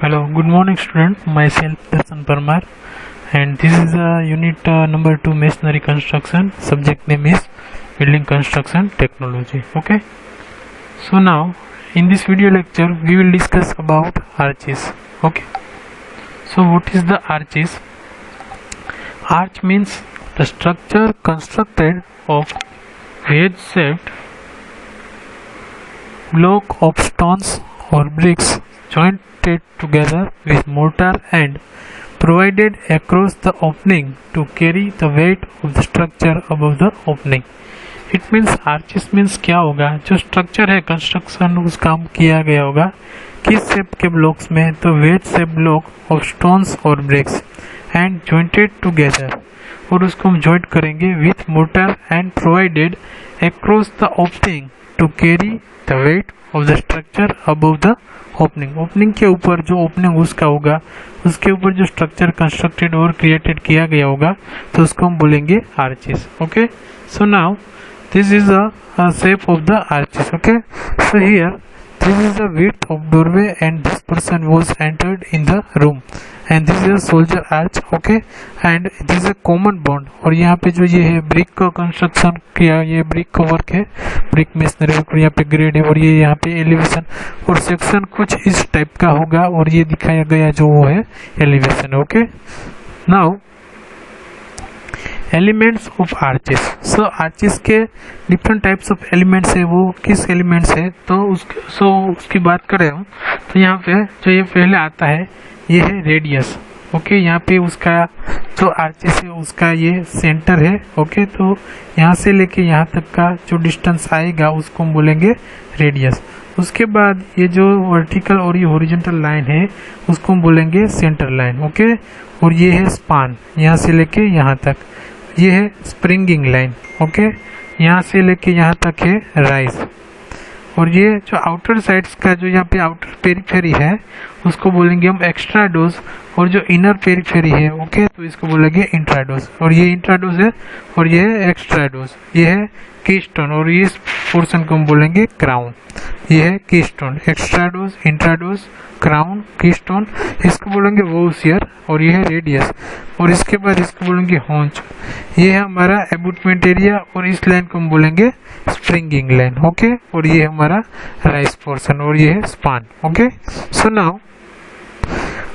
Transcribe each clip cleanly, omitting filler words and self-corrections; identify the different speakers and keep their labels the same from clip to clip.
Speaker 1: Hello, good morning student. Myself Darshan Parmar and this is unit number 2 masonry construction. Subject name is building construction technology. Okay. So now in this video lecture we will discuss about arches. Okay. So what is the arches? Arch means the structure constructed of wedge-shaped block of stones or bricks jointed together with mortar and provided across the opening to carry the weight of the structure above the opening. It means arches means क्या होगा, जो structure है construction उस काम किया गया होगा किस शेप के ब्लॉक्स में, तो wedge shape block of stones और ब्रिक्स एंड जॉइंटेड टुगेदर, और उसको हम जॉइंट करेंगे with mortar and provided across the opening to carry the weight of the structure above the opening. Opening के ऊपर जो ओपनिंग उसका होगा उसके ऊपर जो स्ट्रक्चर कंस्ट्रक्टेड और क्रिएटेड किया गया होगा तो उसको हम बोलेंगे arches. Okay, so now this is the shape of the arches. Okay, so here this is the width of doorway and this person was entered in the room and this is a soldier arch. okay, and this is a common bond. और यहाँ पे जो ये है brick का construction किया, ये brick का वर्क है, ब्रिक मेसनरी वर्क, यहाँ पे ग्रेड है और ये यहाँ पे एलिवेशन और सेक्शन कुछ इस टाइप का होगा और ये दिखाया गया जो वो है elevation. Okay, now elements of arches. So arches के डिफरेंट टाइप्स ऑफ एलिमेंट्स है, वो किस एलिमेंट्स है तो उसकी बात करें हम तो यहाँ पे जो ये पहले आता है ये है रेडियस. ओके, यहाँ पे उसका जो आर्चेस है उसका ये सेंटर है. ओके, तो यहाँ से लेके यहाँ तक का जो डिस्टेंस आएगा उसको हम बोलेंगे रेडियस. उसके बाद ये जो वर्टिकल और ये हॉरिजॉन्टल लाइन है उसको हम बोलेंगे सेंटर लाइन. ओके, और ये है स्पान, यहाँ से लेके यहाँ तक, ये है स्प्रिंगिंग लाइन. ओके, यहाँ से लेके यहाँ तक है राइज, और ये जो आउटर साइड्स का जो यहाँ पे आउटर पेरिफेरी है उसको बोलेंगे हम एक्स्ट्राडोज, और जो इनर पेरिफेरी है ओके तो इसको बोलेंगे इंट्राडोज, और ये इंट्राडोज है और ये है एक्स्ट्राडोज. ये है कीस्टोन और ये पोर्शन को हम बोलेंगे क्राउन. ये है कीस्टोन, एक्स्ट्राडोज, इंट्राडोज, क्राउन, कीस्टोन, इसको बोलेंगे वोसियर, और ये है रेडियस, और इसके बाद इसको बोलेंगे हॉन्च. ये है हमारा एबुटमेंट एरिया और इस लाइन को हम बोलेंगे स्प्रिंगिंग लाइन. ओके, और ये है हमारा राइज पोर्शन और ये है span. Okay, so now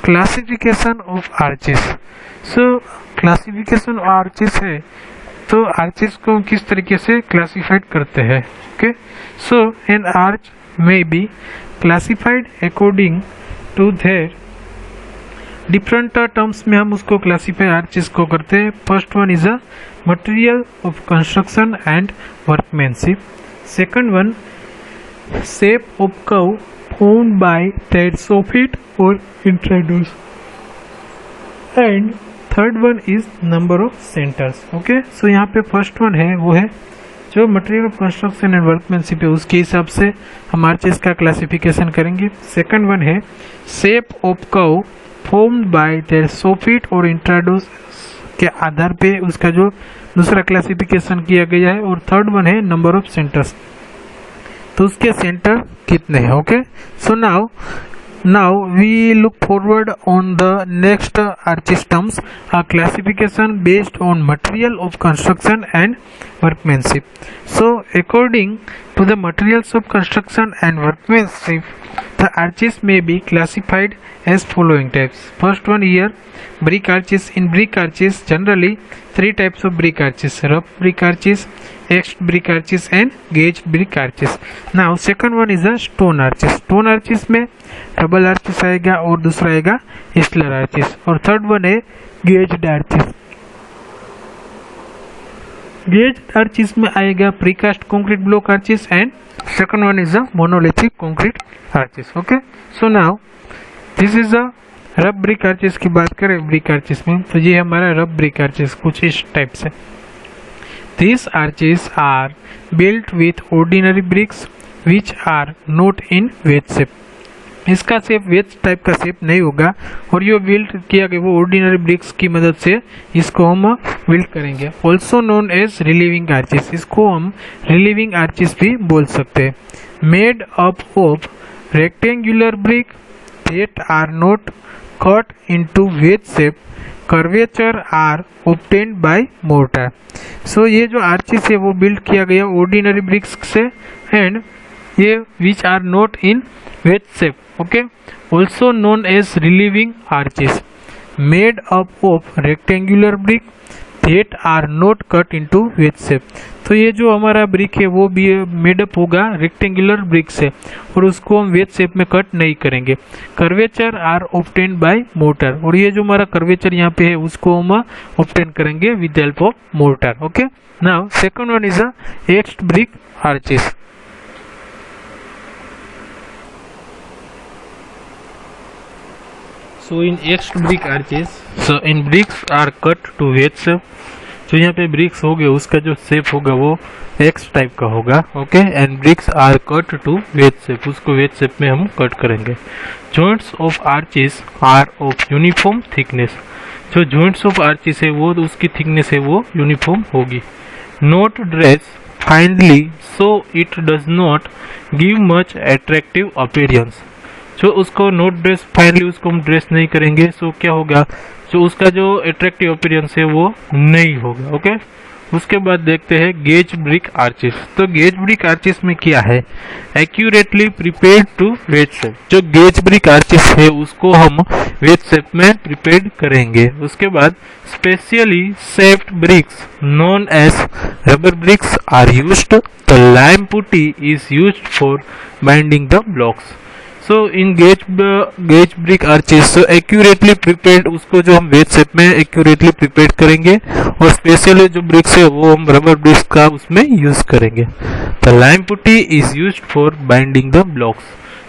Speaker 1: classification of arches. So classification of arches है तो आर्चेस को हम किस तरीके से क्लासिफाइड करते हैं. Okay, so an arch may be classified according to their different terms में हम उसको क्लासिफाई आर्चेस को करते हैं. First one is a material of construction and workmanship. Second one shape of curve formed by their soffit or introduce, and third one is number of centers. okay, so यहाँ पे first one है वो है जो material of construction and workmanship है उसके हिसाब से हम आर्चेस का क्लासिफिकेशन करेंगे. सेकंड वन है shape of curve formed by their soffit और इंट्रोड्यूस के आधार पे उसका जो दूसरा क्लासिफिकेशन किया गया है. और थर्ड वन है नंबर ऑफ सेंटर्स, तो उसके सेंटर कितने हैं. Okay, so now we look forward on the next arches terms, a classification based on material of construction and workmanship. So according to the materials of construction and workmanship, the arches may be classified as following types. First one here, brick arches. In brick arches generally three types of brick arches: rough brick arches, etched brick arches and gauge brick arches. Now second one is a stone arches. Stone arches में double arches आएगा और दूसरा आएगा Slur arches, और third one है gazed arches. Gazed arches में आएगा precast concrete block arches and second one is a monolithic concrete arches. Okay, so now this is a rough brick arches की बात करें ब्रिक आर्चेस में तो ये हमारा रफ ब्रिक आर्चेस कुछ इस टाइप से. These arches are built with ordinary bricks which are not in wedge shape. इसका शेप वेज टाइप का शेप नहीं होगा और ये बिल्ड किया गया वो ऑर्डिनरी ब्रिक्स की मदद से इसको हम बिल्ड करेंगे. Also known as relieving arches, इसको हम रिलीविंग आर्चेस भी बोल सकते हैं. Made up of rectangular brick that are not cut into wedge shape curvature are obtained by mortar. So ये जो आर्चेस है वो बिल्ड किया गया ऑर्डिनरी ब्रिक्स से एंड ये which are not in wedge shape, okay, also known as relieving arches, made up of rectangular brick that are not cut into wedge shape. तो ये जो हमारा ब्रिक है वो भी मेडअप होगा रेक्टेंगुलर ब्रिक से और उसको हम वेज शेप में कट नहीं करेंगे. Curvature R obtained by mortar, और ये जो हमारा कर्वेचर यहाँ पे है उसको हम ऑब्टेन करेंगे with help of mortar. Okay, now second one is etched brick arches. So in etched brick arches, so in bricks are cut to wedge shape. जो यहाँ पे ब्रिक्स हो गए उसका जो शेप होगा वो एक्स टाइप का होगा. Okay, and bricks are cut to wedge shape, उसको वेज शेप में हम कट करेंगे. Joints of arches are of uniform thickness. जो जॉइंट्स ऑफ आर्चेस है वो उसकी थिकनेस है वो यूनिफॉर्म होगी. Not dress finely so it does not give much attractive appearance. जो उसको नोट ड्रेस फाइनली उसको हम ड्रेस नहीं करेंगे, सो क्या होगा, जो उसका जो अट्रैक्टिव अपीयरेंस है वो नहीं होगा. ओके, उसके बाद देखते हैं गेज ब्रिक आर्चेस. तो गेज ब्रिक आर्चेस में क्या है, accurately prepared to wedge shape. जो गेज ब्रिक आर्चेस है उसको हम वेज शेप में प्रिपेयर्ड करेंगे. उसके बाद specially shaped bricks known as rubber bricks are used. The lime putty is used for binding the blocks. So in gauge brick arches so accurately prepared, उसको जो हम वेज शेप में accurately prepared करेंगे और specially जो BRICS है वो हम रबर ब्रिक्स का उसमें यूज करेंगे. The lime putty is used for binding the blocks.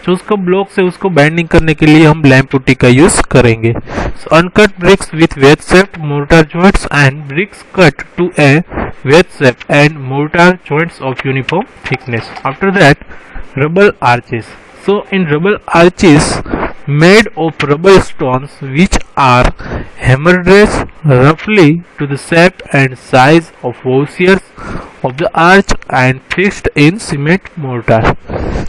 Speaker 1: जो उसको ब्लॉक से उसको बाइंडिंग करने के लिए हम लाइम पुट्टी का यूज करेंगे. So uncut bricks with wedge shape mortar joints and bricks cut to a wedge shape and mortar joints of uniform thickness. After that rubble arches. So in rubble arches made of rubble stones which are hammered roughly to the shape and size of hosiers of the arch and fixed in cement mortar.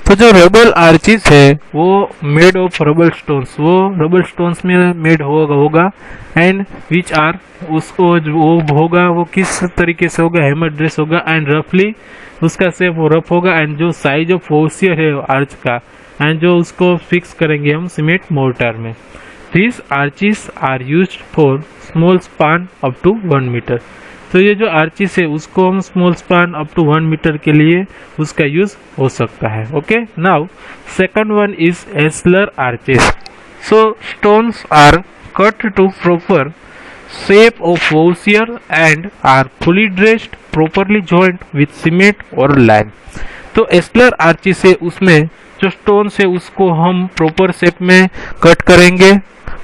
Speaker 1: तो जो rubble arches है वो made of rubble stones, वो rubble stones में made होगा and which are, उसको वो होगा वो किस तरीके से होगा, हैमर ड्रेस होगा एंड रफली उसका शेप वो रफ होगा एंड जो साइज ऑफ होसियर है आर्च का एंड जो उसको फिक्स करेंगे हम सीमेंट मोर्टार में. This arches are used for small span up to 1 metre. तो ये जो आर्चेस है उसको हम small span up to 1 metre के लिए उसका यूज हो सकता है. Okay, now second one is ashlar arches. So stones are cut to proper shape of hosier and are fully dressed, properly joined with cement or lime. तो एस्लर arches है उसमें जो स्टोन्स है उसको हम प्रॉपर शेप में कट करेंगे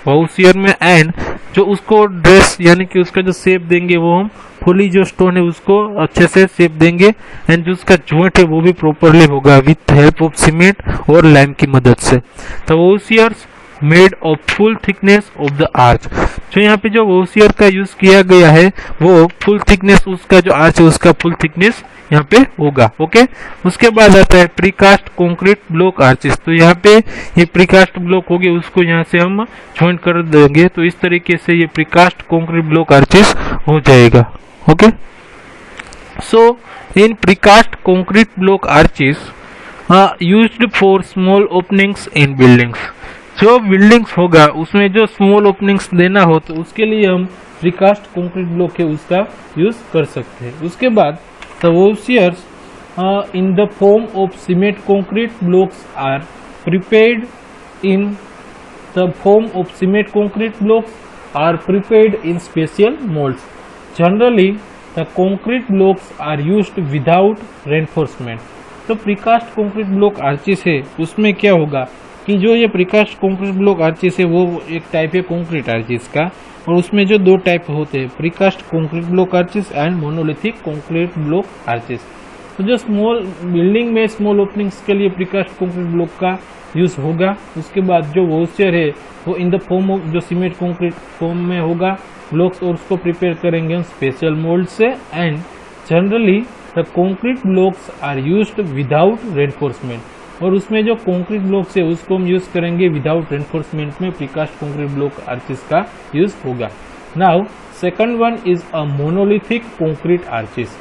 Speaker 1: हाउसियर में एंड जो उसको ड्रेस यानी कि उसका जो शेप देंगे वो हम फुली जो स्टोन है उसको अच्छे से शेप देंगे एंड जो उसका जॉइंट है वो भी प्रॉपरली होगा विथ हेल्प ऑफ सीमेंट और लाइम की मदद से. तो voussoirs made of full thickness of the arch. जो यहाँ पे जो हाउसियर का यूज किया गया है वो फुल थिकनेस, उसका जो आर्च है उसका फुल थिकनेस यहाँ पे होगा. ओके, उसके बाद आता है प्रीकास्ट कंक्रीट ब्लॉक आर्चेस. तो यहाँ पे ये प्रीकास्ट ब्लॉक हो गए उसको यहाँ से हम ज्वाइन कर देंगे. तो इस तरीके से ये प्रीकास्ट कंक्रीट ब्लॉक आर्चेस हो जाएगा. Okay, so in precast concrete block arches used for small openings in buildings. जो बिल्डिंग्स होगा उसमें जो स्मॉल ओपनिंग्स देना हो तो उसके लिए हम प्रीकास्ट कंक्रीट ब्लॉक है उसका यूज कर सकते हैं. उसके बाद the hosiers in the form of cement concrete blocks are prepared in the form of cement concrete blocks are prepared in special molds. Generally the concrete blocks are used without reinforcement. तो precast concrete block arches है उसमें क्या होगा कि जो ये precast concrete block arches है वो एक टाइप है कंक्रीट आर्चेस का, और उसमें जो दो टाइप होते हैं precast concrete block arches and monolithic concrete block arches. तो जो स्मॉल बिल्डिंग में स्मॉल ओपनिंग्स के लिए प्रीकास्ट कंक्रीट ब्लॉक का यूज होगा. उसके बाद जो वॉशर है वो इन द फॉर्म ऑफ जो सीमेंट कंक्रीट फॉर्म में होगा ब्लॉक्स, और उसको प्रिपेयर करेंगे हम स्पेशल मोल्ड से and generally the concrete blocks are used without reinforcement.
Speaker 2: और उसमें जो कंक्रीट ब्लॉक्स है उसको हम यूज करेंगे विदाउट रेनफोर्समेंट में प्रीकास्ट कंक्रीट ब्लॉक आर्चेस का यूज होगा। Now second one is a monolithic concrete arches.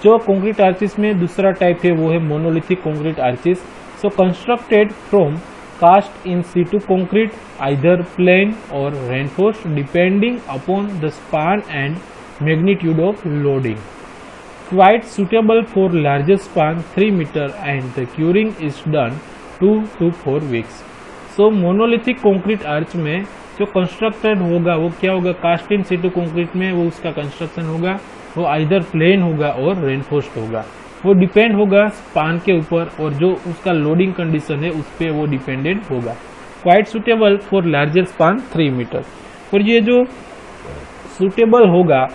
Speaker 2: जो कंक्रीट आर्चेस में दूसरा टाइप है वो है monolithic concrete arches. So constructed from cast in situ concrete either plain or reinforced depending upon the span and magnitude of loading. Quite suitable for larger span 3 meter and the curing is done 2 to 4 weeks. So monolithic concrete arch में जो constructed होगा वो क्या होगा, cast in situ concrete में वो उसका construction होगा वो आइदर प्लेन होगा और रेनफोर्स्ड होगा। वो डिपेंड होगा स्पान के ऊपर और जो उसका लोडिंग कंडीशन है उस पर वो डिपेंडेंट होगा। Quite suitable for larger span 3 metre. और ये जो सुटेबल होगा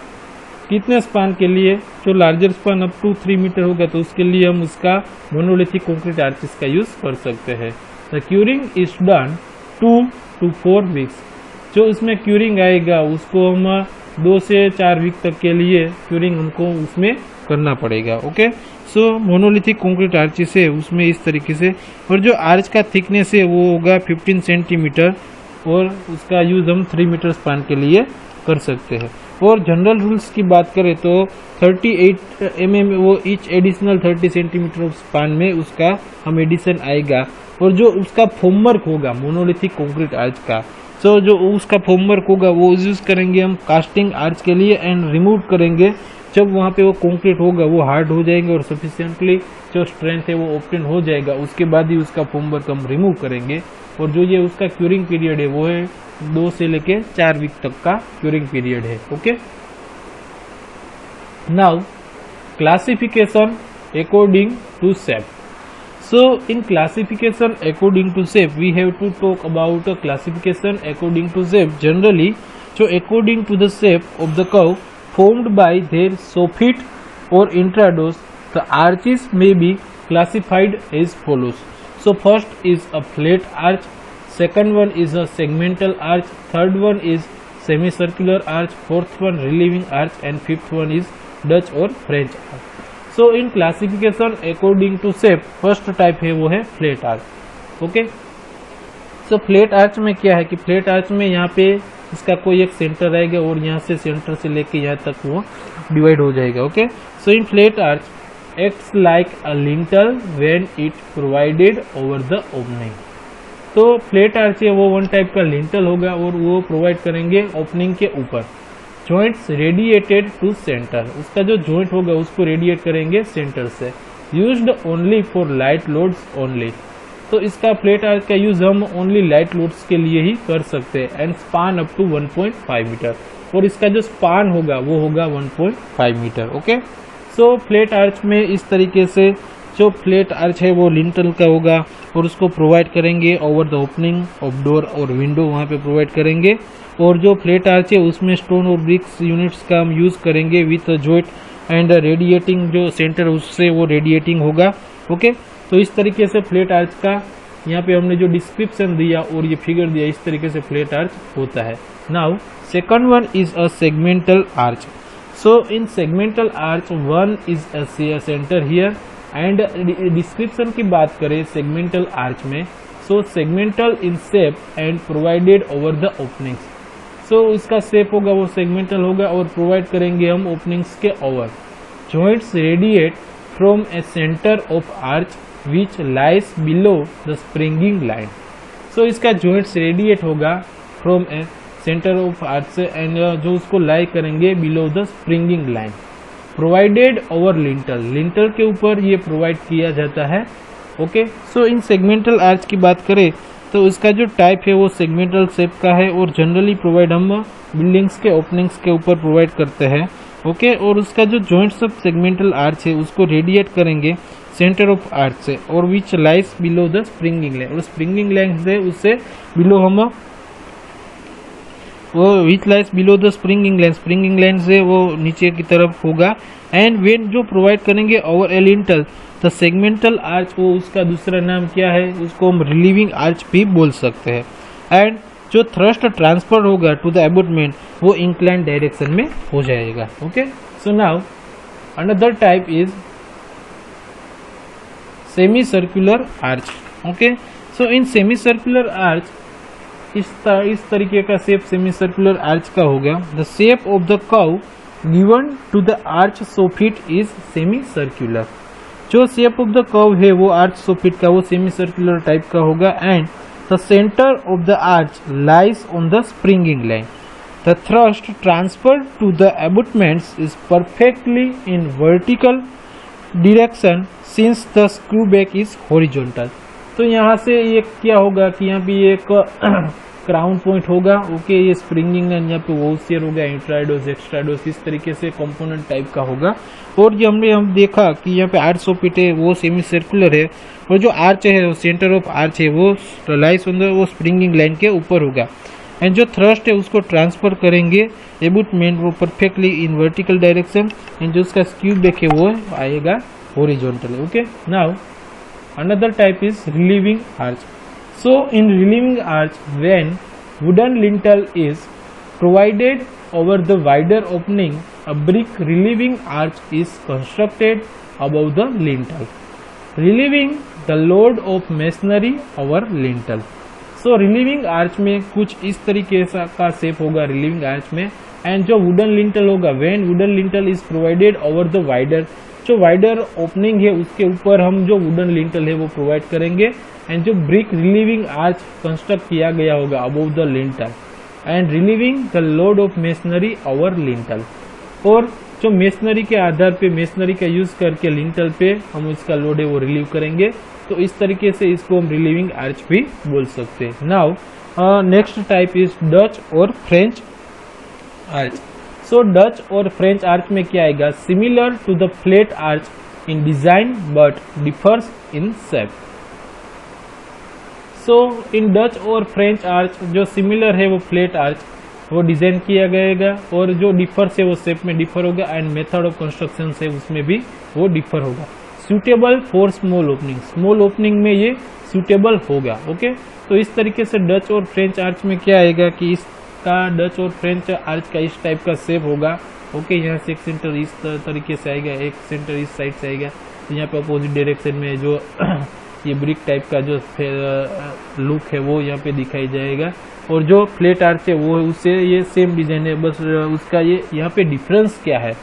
Speaker 2: कितने स्पान के लिए, जो larger span up to 3 metre होगा तो उसके लिए हम उसका मोनोलिथिक कंक्रीट आर्चेस का यूज कर सकते हैं। The curing is done 2 to 4 weeks. जो उसमें क्यूरिंग आएगा उसको हम 2 से 4 वीक तक के लिए क्यूरिंग हमको उसमें करना पड़ेगा। Okay, so monolithic concrete arches है उसमें इस तरीके से। और जो आर्च का थिकनेस है वो होगा 15 सेंटीमीटर और उसका यूज हम 3 मीटर स्पान के लिए कर सकते हैं। और जनरल रूल्स की बात करें तो 38 mm वो each additional 30 centimetre of span में उसका हम एडिशन आएगा। और जो उसका फॉर्मवर्क होगा मोनोलिथिक कंक्रीट आर्च का, सो जो उसका फॉर्मवर्क होगा वो यूज करेंगे हम कास्टिंग आर्च के लिए एंड रिमूव करेंगे जब वहाँ पे वो कंक्रीट होगा वो हार्ड हो जाएंगे और सफिशिएंटली जो स्ट्रेंथ है वो ऑब्टेन हो जाएगा, उसके बाद ही उसका फॉर्मवर्क हम रिमूव करेंगे। और जो ये उसका क्यूरिंग पीरियड है वो है 2 से लेके 4 वीक तक का क्यूरिंग पीरियड है। Okay, now classification according to shape. So in classification according to shape we have to talk about classification according to shape. Generally जो according to the shape of the curve formed by their soffit or intrados, the arches may be classified as follows. So first is a flat arch, second one is a segmental arch, third one is semicircular arch, fourth one relieving arch and fifth one is Dutch or French arch. So in classification according to shape first type है वो है flat arch. Okay, so flat arch में क्या है कि flat arch में यहाँ पे इसका कोई एक सेंटर रहेगा और यहाँ से सेंटर से लेके यहाँ तक वो डिवाइड हो जाएगा। Okay, so in flat arch acts like a lintel when it provided over the opening. तो फ्लैट आर्च है वो वन टाइप का लिंटल होगा और वो प्रोवाइड करेंगे ओपनिंग के ऊपर। जॉइंट्स रेडिएटेड टू सेंटर, उसका जो जॉइंट होगा उसको रेडिएट करेंगे सेंटर से। Used only for light loads only, तो इसका फ्लैट आर्च का यूज हम ओनली लाइट लोड्स के लिए ही कर सकते हैं। And span up to 1.5 metre, और इसका जो स्पान होगा वो होगा 1.5 metre. Okay, so flat arch में इस तरीके से जो फ्लैट आर्च है वो लिंटल का होगा और उसको प्रोवाइड करेंगे over the opening of door और विंडो वहाँ पे प्रोवाइड करेंगे। और जो फ्लैट आर्च है उसमें स्टोन और ब्रिक्स यूनिट्स का हम यूज करेंगे विथ जॉइंट एंड रेडिएटिंग, जो सेंटर उससे वो रेडिएटिंग होगा। ओके, तो इस तरीके से फ्लैट आर्च का यहाँ पे हमने जो डिस्क्रिप्शन दिया और ये फिगर दिया इस तरीके से फ्लैट आर्च होता है। Now second one is a segmental arch. So in segmental arch one is a centre here and description की बात करें सेगमेंटल आर्च में, so segmental in shape and provided over the openings. So इसका shape होगा वो segmental होगा और provide करेंगे हम ओपनिंग्स के over. Joints radiate from A centre of arch which lies below the springing line. So इसका joints रेडिएट होगा from a center of arch से एंड जो उसको लाई करेंगे below the springing line. Provided over lintel, lintel के ऊपर ये provide किया जाता है। Okay, so in segmental arch की बात करें तो इसका जो टाइप है वो सेगमेंटल शेप का है और जनरली प्रोवाइड हम बिल्डिंग्स के ओपनिंग्स के ऊपर प्रोवाइड करते हैं। ओके, और उसका जो जॉइंट्स ऑफ सेगमेंटल आर्च है उसको रेडिएट करेंगे सेंटर ऑफ आर्च से और which lies below the springing line, और स्प्रिंगिंग लाइन से उससे बिलो हम वो which lies below the springing line, springing line से वो नीचे की तरफ होगा। एंड वेन जो प्रोवाइड करेंगे over A lintel the segmental arch, वो उसका दूसरा नाम क्या है उसको हम रिलीविंग आर्च भी बोल सकते हैं। एंड जो थ्रस्ट ट्रांसफर होगा टू द एबटमेंट वो इंक्लाइन डायरेक्शन में हो जाएगा। Okay, so now another type is semi circular arch. Okay, so in semi circular arch इस तरीके का शेप सेमी सर्कुलर आर्च का होगा। The shape of the curve given to the arch soffit is semi circular. जो shape of the curve है वो arch soffit का वो सेमी सर्कुलर टाइप का होगा। And the centre of the arch lies on the springing line. The thrust transfer to the abutments is perfectly in vertical direction since the screw back is horizontal। तो यहाँ से ये क्या होगा कि यहाँ पे एक क्राउन पॉइंट होगा। ओके, ये स्प्रिंगिंग लाइन यहाँ पे वोसियर होगा, इंट्राइडोस एक्स्ट्राइडोस इस तरीके से कंपोनेंट टाइप का होगा। और ये हम देखा कि यहाँ पे आर्च सोफिट है वो सेमी सर्कुलर है और जो आर्च है सेंटर ऑफ आर्च है वो लाइस ऑन द वो स्प्रिंगिंग लाइन के ऊपर होगा। एंड जो थ्रस्ट है उसको ट्रांसफर करेंगे एबूटमेंट वो perfectly in vertical direction. And जो उसका स्क्यू बैक है वो आएगा horizontal. Okay, now another type is relieving arch। So in relieving arch, when wooden lintel is provided over the wider opening, a brick relieving arch is constructed above the lintel, relieving the load of masonry over lintel। So relieving arch में कुछ इस तरीके का shape होगा relieving arch में। And जो wooden lintel होगा, when wooden lintel is provided over the wider, जो वाइडर ओपनिंग है उसके ऊपर हम जो वुडन लिंटल है वो प्रोवाइड करेंगे। एंड जो ब्रिक रिलीविंग आर्च कंस्ट्रक्ट किया गया होगा above the lintel and relieving the load of masonry over lintel. और जो मेसनरी के आधार पे मेसनरी का यूज करके लिंटल पे हम इसका लोड है वो रिलीव करेंगे। तो इस तरीके से इसको हम रिलीविंग आर्च भी बोल सकते हैं। Now next type is Dutch और फ्रेंच आर्च। सो डच और फ्रेंच आर्च में क्या आएगा, similar to the flat arch in design but differs in shape. So in Dutch और फ्रेंच आर्च जो सिमिलर है वो फ्लैट आर्च वो डिजाइन किया गएगा और जो डिफर्स है वो शेप में डिफर होगा। एंड मेथड ऑफ कंस्ट्रक्शन है उसमें भी वो डिफर होगा। Suitable for small opening, small opening में ये सूटेबल होगा। ओके, तो इस तरीके से डच और फ्रेंच आर्च में क्या आएगा कि इस का डच और फ्रेंच आर्च का इस टाइप का शेप होगा। ओके, यहाँ से एक सेंटर इस तरीके से आएगा, एक सेंटर इस साइड से आएगा। तो यहाँ पे अपोजिट डायरेक्शन में जो ये ब्रिक टाइप का जो लुक है वो यहाँ पे दिखाई जाएगा। और जो फ्लैट आर्च है वो उससे ये सेम डिजाइन है, बस उसका ये यहाँ पे डिफरेंस क्या है,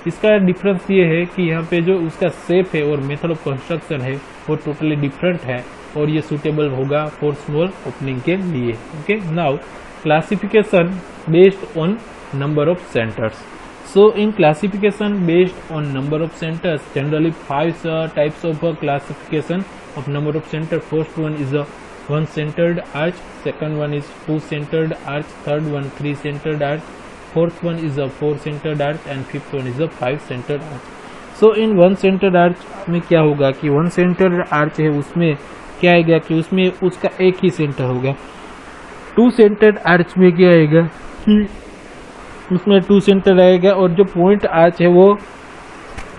Speaker 2: इसका डिफरेंस ये है कि यहाँ पे जो उसका शेप है और मेथड ऑफ कंस्ट्रक्शन है वो टोटली डिफरेंट है और ये सूटेबल होगा फॉर स्मॉल ओपनिंग के लिए। Okay, now classification based on number of centers। So in classification based on number of centers, generally 5 types of classification of number of center। First one is a one centered arch, second one is two centered arch, third one three centered arch, fourth one is a four centered arch and fifth one is a five centered arch। So in one centered arch में क्या होगा कि one centered arch है उसमें क्या आएगा कि उसमें उसका एक ही सेंटर होगा। टू सेंटर्ड आर्च में क्या आएगा कि उसमें टू सेंटर आएगा और जो पॉइंट आर्च है वो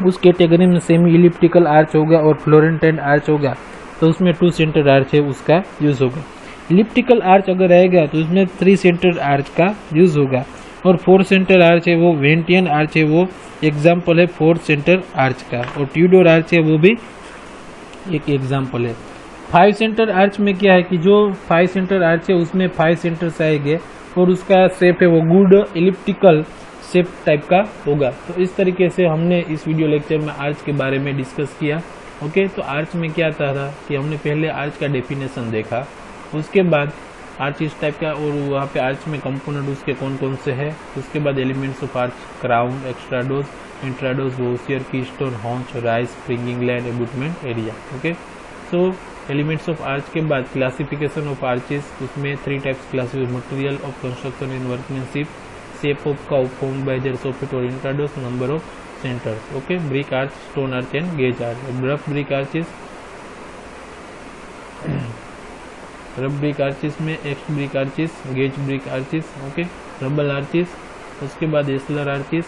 Speaker 2: उस कैटेगरी में सेमी इलिप्टिकल आर्च होगा और फ्लोरेंटाइन आर्च होगा। तो उसमें टू सेंटर्ड आर्च है उसका यूज होगा। इलिप्टिकल आर्च अगर आएगा तो उसमें थ्री सेंटर्ड आर्च का यूज होगा। और फोर सेंटर आर्च है वो वेंटियन आर्च है वो एग्जाम्पल है फोर सेंटर आर्च का। और ट्यूडोर आर्च है वो भी एक एग्जाम्पल है। फाइव सेंटर आर्च में क्या है कि जो फाइव सेंटर आर्च है उसमें फाइव सेंटर्स आएंगे और उसका शेप है वो गुड इलिप्टिकल शेप टाइप का होगा। तो इस तरीके से हमने इस वीडियो लेक्चर में आर्च के बारे में डिस्कस किया। ओके, तो आर्च में क्या था कि हमने पहले आर्च का डेफिनेशन देखा, उसके बाद आर्च इस टाइप का और वहाँ पे आर्च में कंपोनेंट उसके कौन कौन से है, उसके बाद elements of arch, crown, extrados, intrados, voussoir, keystone, haunch, rise, springing line, abutment area. Okay, so elements of arch के बाद क्लासिफिकेशन ऑफ आर्चेस, उसमें three types classification, material of construction in workmanship, shape of curve formed by their soffit or intrados, number of centres. Okay, brick arch, stone arch and gauge arch. Rough brick arches में axe brick arches, gauge brick arches, okay, rubble arches, उसके बाद ashlar arches,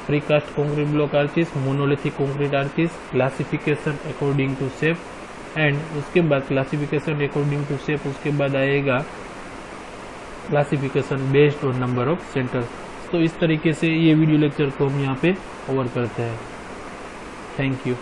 Speaker 2: precast concrete block arches, monolithic concrete arches, classification according to shape and उसके बाद classification according to shape, उसके बाद आएगा classification based on number of centres. तो इस तरीके से ये वीडियो लेक्चर को हम यहाँ पे ओवर करते हैं। Thank you.